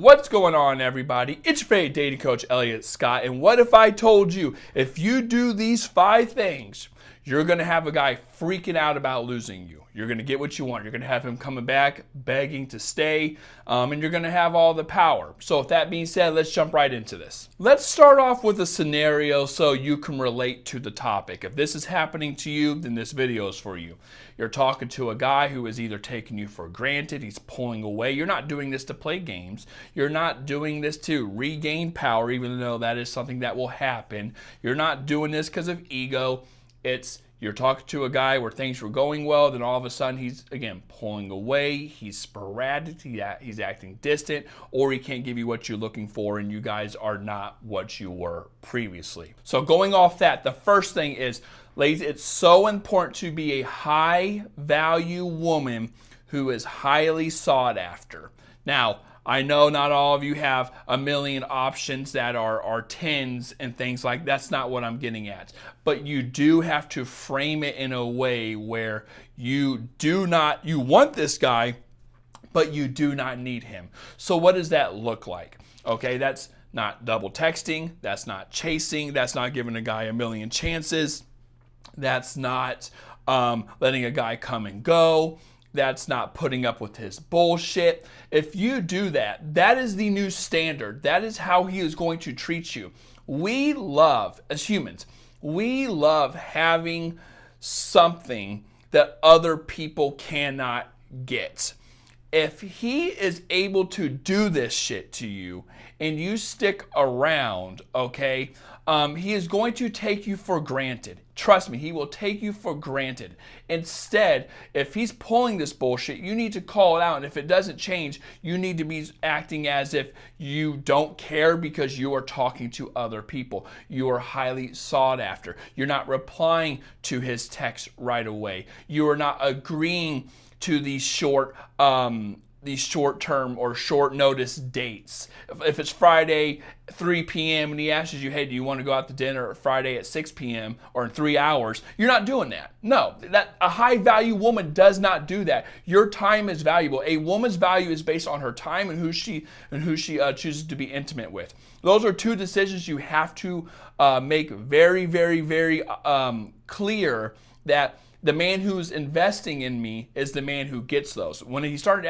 What's going on, everybody? It's your favorite dating coach, Elliot Scott. And what if I told you, if you do these 5 things, you're going to have a guy freaking out about losing you. You're going to get what you want. You're going to have him coming back, begging to stay, and you're going to have all the power. So with that being said, let's jump right into this. Let's start off with a scenario so you can relate to the topic. If this is happening to you, then this video is for you. You're talking to a guy who is either taking you for granted, he's pulling away. You're not doing this to play games. You're not doing this to regain power, even though that is something that will happen. You're not doing this because of ego. You're talking to a guy where things were going well, then all of a sudden he's, again, pulling away, he's sporadic, he's acting distant, or he can't give you what you're looking for, and you guys are not what you were previously. So going off that, the first thing is, ladies, it's so important to be a high-value woman who is highly sought after. Now, I know not all of you have a million options that are 10s and things like that. That's not what I'm getting at. But you do have to frame it in a way where you want this guy, but you do not need him. So what does that look like? Okay, that's not double texting. That's not chasing. That's not giving a guy a million chances. That's not letting a guy come and go. That's not putting up with his bullshit. If you do that, that is the new standard. That is how he is going to treat you. We love, as humans, we love having something that other people cannot get. If he is able to do this shit to you and you stick around, okay, he is going to take you for granted. Trust me, he will take you for granted. Instead, if he's pulling this bullshit, you need to call it out. And if it doesn't change, you need to be acting as if you don't care because you are talking to other people. You are highly sought after. You're not replying to his text right away. You are not agreeing to these short-term or short notice dates. If it's Friday, 3 p.m. and he asks you, hey, do you want to go out to dinner Friday at 6 p.m. or in 3 hours? You're not doing that. No, a high-value woman does not do that. Your time is valuable. A woman's value is based on her time and who she chooses to be intimate with. Those are 2 decisions you have to make very, very, very clear, that the man who's investing in me is the man who gets those. When he started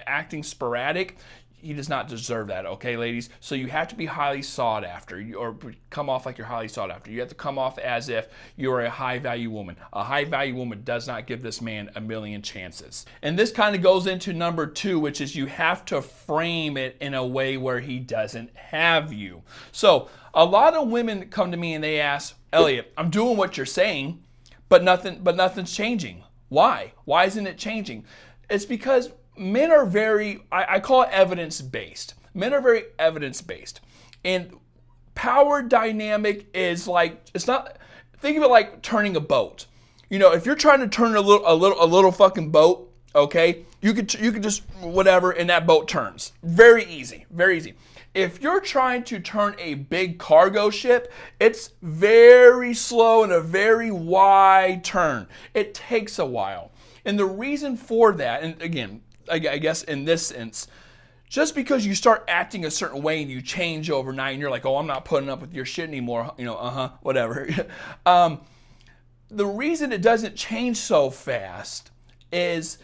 acting sporadic, he does not deserve that, okay, ladies? So you have to be highly sought after, or come off like you're highly sought after. You have to come off as if you're a high-value woman. A high-value woman does not give this man a million chances. And this kind of goes into number 2, which is you have to frame it in a way where he doesn't have you. So a lot of women come to me and they ask, Elliot, I'm doing what you're saying, but nothing's changing. Why? Why isn't it changing? It's because men are I call it evidence-based. Men are very evidence-based. And power dynamic is like, it's not, think of it like turning a boat. You know, if you're trying to turn a little fucking boat, okay, you could just whatever, and that boat turns. Very easy, very easy. If you're trying to turn a big cargo ship, it's very slow and a very wide turn. It takes a while. And the reason for that, and again, I guess in this sense, just because you start acting a certain way and you change overnight and you're like, oh, I'm not putting up with your shit anymore, you know, whatever. The reason it doesn't change so fast is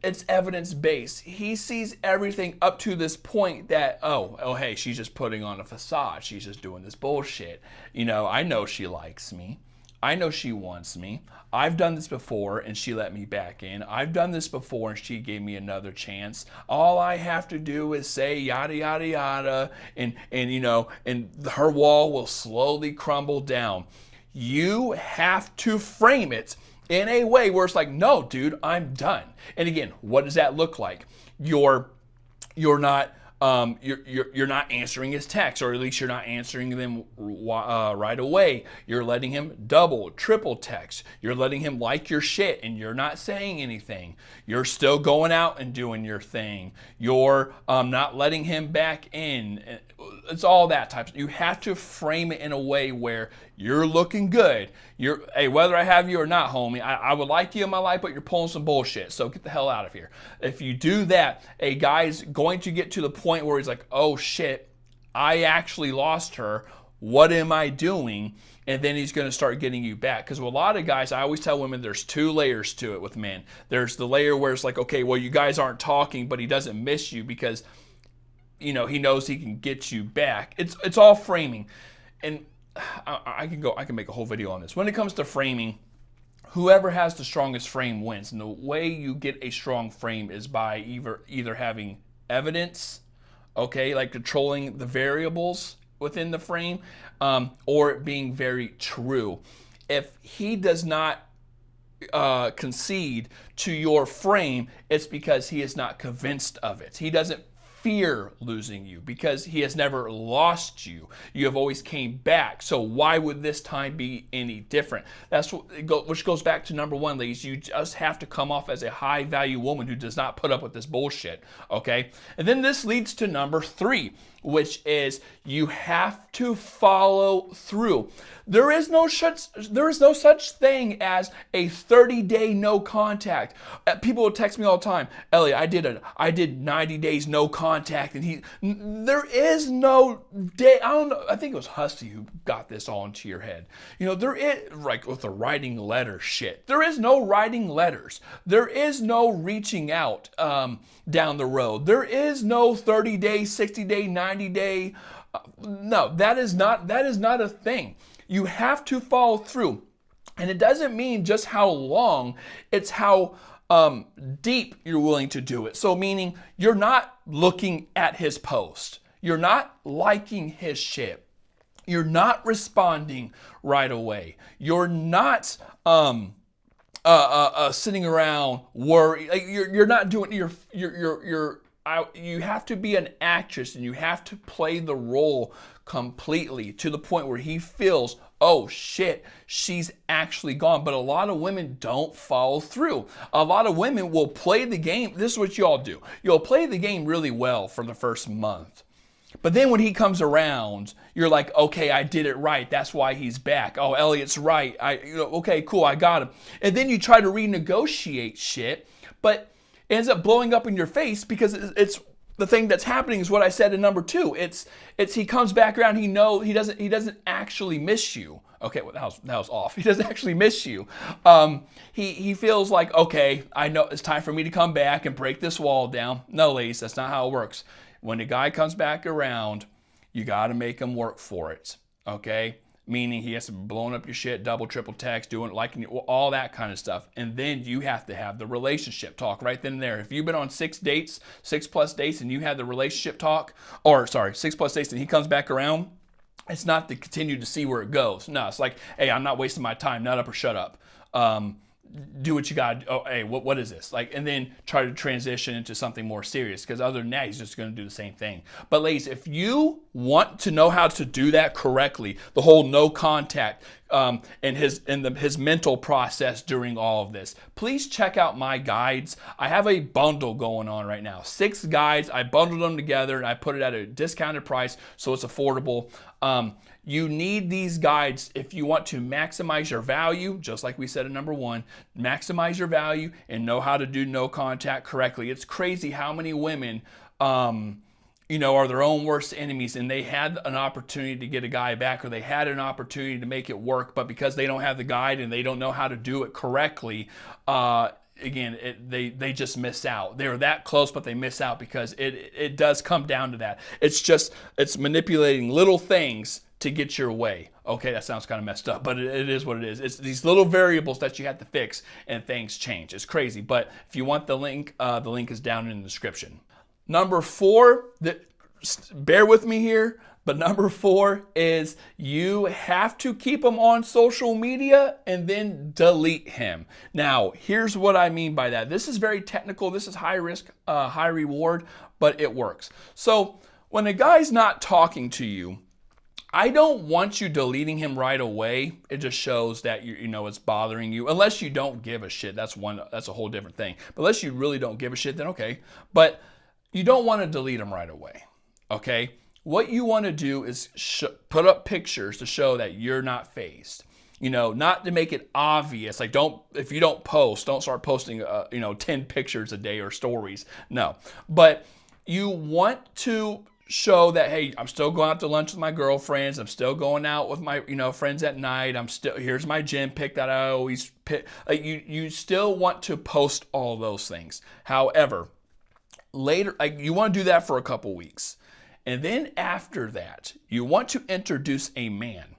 it's evidence-based. He sees everything up to this point that, oh, hey, she's just putting on a facade. She's just doing this bullshit. You know, I know she likes me. I know she wants me. I've done this before and she let me back in. I've done this before and she gave me another chance. All I have to do is say yada, yada, yada, and you know, and her wall will slowly crumble down. You have to frame it in a way where it's like, no, dude, I'm done. And again, what does that look like? You're not answering his texts, or at least you're not answering them right away. You're letting him double, triple text. You're letting him like your shit, and you're not saying anything. You're still going out and doing your thing. You're not letting him back in. it's all that type. You have to frame it in a way where you're looking good. Hey, whether I have you or not, homie, I would like you in my life, but you're pulling some bullshit. So get the hell out of here. If you do that, a guy's going to get to the point where he's like, oh shit, I actually lost her. What am I doing? And then he's going to start getting you back. Because with a lot of guys, I always tell women there's 2 layers to it with men. There's the layer where it's like, okay, well, you guys aren't talking, but he doesn't miss you because, he knows he can get you back. It's all framing. And I can make a whole video on this. When it comes to framing, whoever has the strongest frame wins. And the way you get a strong frame is by either having evidence, okay, like controlling the variables within the frame, or it being very true. If he does not concede to your frame, it's because he is not convinced of it. He doesn't fear losing you because he has never lost you. You have always came back. So why would this time be any different? Which goes back to number 1, ladies. You just have to come off as a high value woman who does not put up with this bullshit. Okay. And then this leads to number 3, which is you have to follow through. There is no such thing as a 30-day no contact. People will text me all the time, Elliot, I did 90 days no contact, and there is no day. I don't know. I think it was Husty who got this all into your head. There is, like with the writing letter shit. There is no writing letters. There is no reaching out down the road. There is no 30-day, 60-day, 90-day. No, that is not a thing. You have to follow through. And it doesn't mean just how long, it's how deep you're willing to do it. So meaning you're not looking at his post. You're not liking his shit. You're not responding right away. You're not sitting around worried. Like you're not doing you have to be an actress and you have to play the role completely to the point where he feels, oh shit, she's actually gone. But a lot of women don't follow through. A lot of women will play the game. This is what y'all do. You'll play the game really well for the first month. But then when he comes around, you're like, okay, I did it right. That's why he's back. Oh, Elliot's right. Okay, cool, I got him. And then you try to renegotiate shit, but it ends up blowing up in your face because it's the thing that's happening is what I said in number 2. It's he comes back around. He doesn't actually miss you. Okay, well, that was off. He doesn't actually miss you. He feels like, okay, I know it's time for me to come back and break this wall down. No, ladies, that's not how it works. When the guy comes back around, you got to make him work for it. Okay. Meaning he has to be blowing up your shit, double, triple text, doing liking all that kind of stuff. And then you have to have the relationship talk right then and there. If you've been on 6 plus dates, and you had the relationship talk, 6 plus dates and he comes back around, it's not to continue to see where it goes. No, it's like, hey, I'm not wasting my time, nut up or shut up. Do what you got. Oh, hey, what is this? And then try to transition into something more serious. Because other than that, he's just going to do the same thing. But ladies, if you want to know how to do that correctly, the whole no contact, and his mental process during all of this, please check out my guides. I have a bundle going on right now. 6 guides. I bundled them together and I put it at a discounted price so it's affordable. You need these guides if you want to maximize your value, just like we said in number 1, maximize your value and know how to do no contact correctly. It's crazy how many women, are their own worst enemies, and they had an opportunity to get a guy back, or they had an opportunity to make it work, but because they don't have the guide and they don't know how to do it correctly, they just miss out. They're that close, but they miss out because it does come down to that. It's manipulating little things to get your way. Okay, that sounds kind of messed up, but it is what it is. It's these little variables that you have to fix and things change. It's crazy, but if you want the link is down in the description. Number 4, bear with me here, but number 4 is you have to keep him on social media and then delete him. Now, here's what I mean by that. This is very technical. This is high risk, high reward, but it works. So when a guy's not talking to you, I don't want you deleting him right away. It just shows that it's bothering you. Unless you don't give a shit, that's a whole different thing. But unless you really don't give a shit, then okay. But you don't want to delete him right away. Okay? what you want to do is put up pictures to show that you're not fazed. Not to make it obvious. Like, if you don't post, don't start posting, 10 pictures a day or stories. No. But you want to show that, hey, I'm still going out to lunch with my girlfriends. I'm still going out with my, friends at night. Here's my gym pic that I always pick. Like, you still want to post all those things. However, later, you want to do that for a couple weeks. And then after that, you want to introduce a man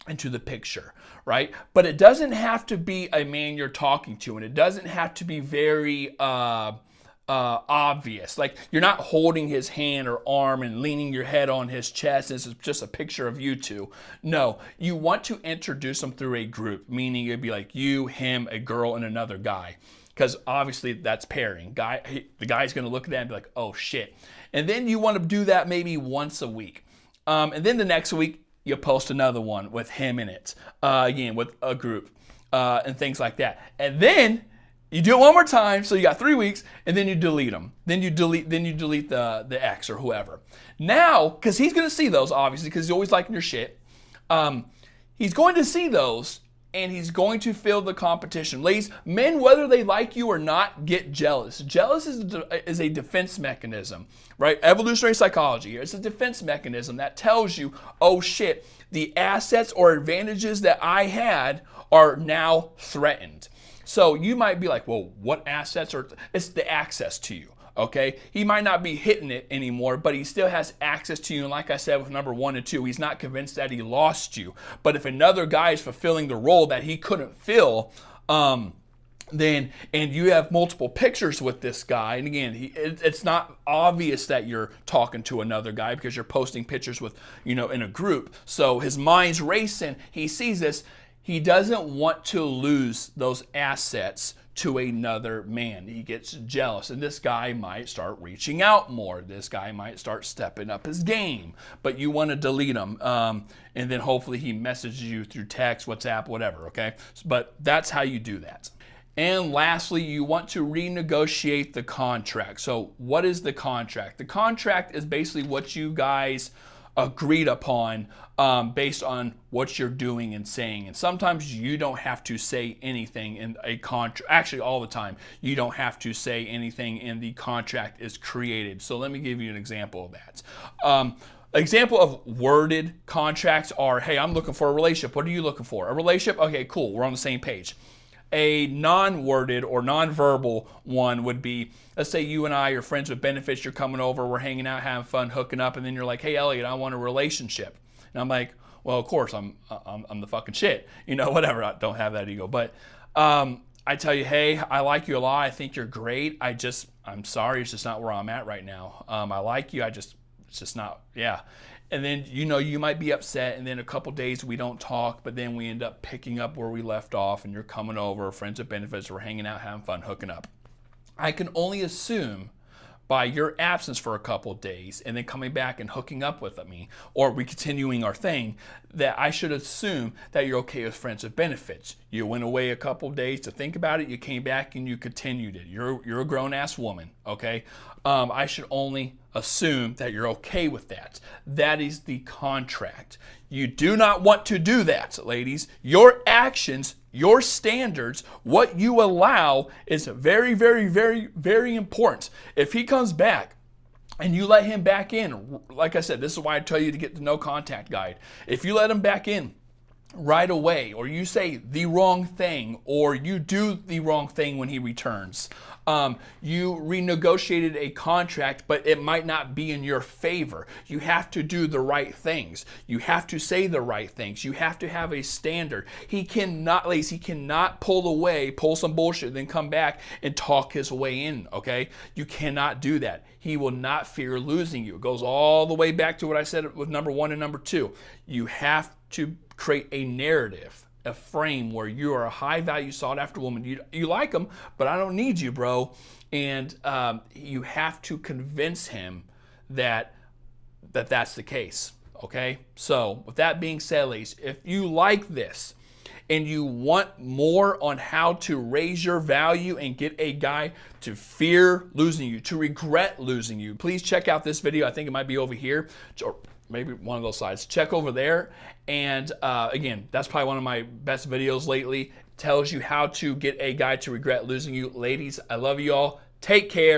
into the picture, right? But it doesn't have to be a man you're talking to, and it doesn't have to be very obvious. Like, you're not holding his hand or arm and leaning your head on his chest. This is just a picture of you two. No, you want to introduce him through a group, meaning it'd be like you, him, a girl, and another guy. Because obviously that's pairing. The guy's going to look at that and be like, oh shit. And then you want to do that maybe once a week. And then the next week, you post another one with him in it, again, with a group, and things like that. And then you do it one more time, so you got 3 weeks, and then you delete them. Then you delete the ex or whoever. Now, because he's going to see those, obviously, because he's always liking your shit. He's going to see those, and he's going to feel the competition. Ladies, men, whether they like you or not, get jealous. Jealous is a defense mechanism, right? Evolutionary psychology. It's a defense mechanism that tells you, oh shit, the assets or advantages that I had are now threatened. So you might be like, well, what assets are? It's the access to you. Okay, he might not be hitting it anymore, but he still has access to you. And like I said, with number 1 and 2, he's not convinced that he lost you. But if another guy is fulfilling the role that he couldn't fill, then, and you have multiple pictures with this guy, and again, it's not obvious that you're talking to another guy because you're posting pictures with, in a group. So his mind's racing. He sees this. He doesn't want to lose those assets to another man. He gets jealous, and this guy might start reaching out more. This guy might start stepping up his game, but you want to delete him, and then hopefully he messages you through text, WhatsApp, whatever, okay? But that's how you do that. And lastly, you want to renegotiate the contract. So what is the contract? The contract is basically what you guys agreed upon based on what you're doing and saying. And sometimes you don't have to say anything in a contract. Actually, all the time, you don't have to say anything in the contract is created. So let me give you an example of that. Example of worded contracts are, hey, I'm looking for a relationship. What are you looking for? A relationship? Okay, cool. We're on the same page. A non-worded or non-verbal one would be, let's say you and I are friends with benefits, you're coming over, we're hanging out, having fun, hooking up, and then you're like, hey, Elliot, I want a relationship. And I'm like, well, of course, I'm the fucking shit. Whatever, I don't have that ego. But I tell you, hey, I like you a lot, I think you're great, I'm sorry, it's just not where I'm at right now. I like you, it's just not, yeah. And then, you might be upset, and then a couple days we don't talk, but then we end up picking up where we left off, and you're coming over, friends with benefits, we're hanging out, having fun, hooking up. I can only assume by your absence for a couple days and then coming back and hooking up with me, or we continuing our thing, that I should assume that you're okay with friends with benefits. You went away a couple days to think about it, you came back and you continued it. You're a grown-ass woman, okay? I should only assume that you're okay with that. That is the contract. You do not want to do that, ladies. Your actions, your standards, what you allow is very, very, very, very important. If he comes back and you let him back in, like I said, this is why I tell you to get the no contact guide. If you let him back in right away, or you say the wrong thing, or you do the wrong thing when he returns, you renegotiated a contract, but it might not be in your favor. You have to do the right things. You have to say the right things. You have to have a standard. He cannot, ladies, he cannot pull some bullshit, then come back and talk his way in, okay? You cannot do that. He will not fear losing you. It goes all the way back to what I said with number 1 and number 2. You have to create a narrative, a frame where you are a high value sought after woman. You like him, but I don't need you, bro. And you have to convince him that that's the case. Okay. So with that being said, ladies, if you like this and you want more on how to raise your value and get a guy to fear losing you, to regret losing you, please check out this video. I think it might be over here, or maybe one of those slides. Check over there. And again, that's probably one of my best videos lately. Tells you how to get a guy to regret losing you. Ladies, I love you all. Take care.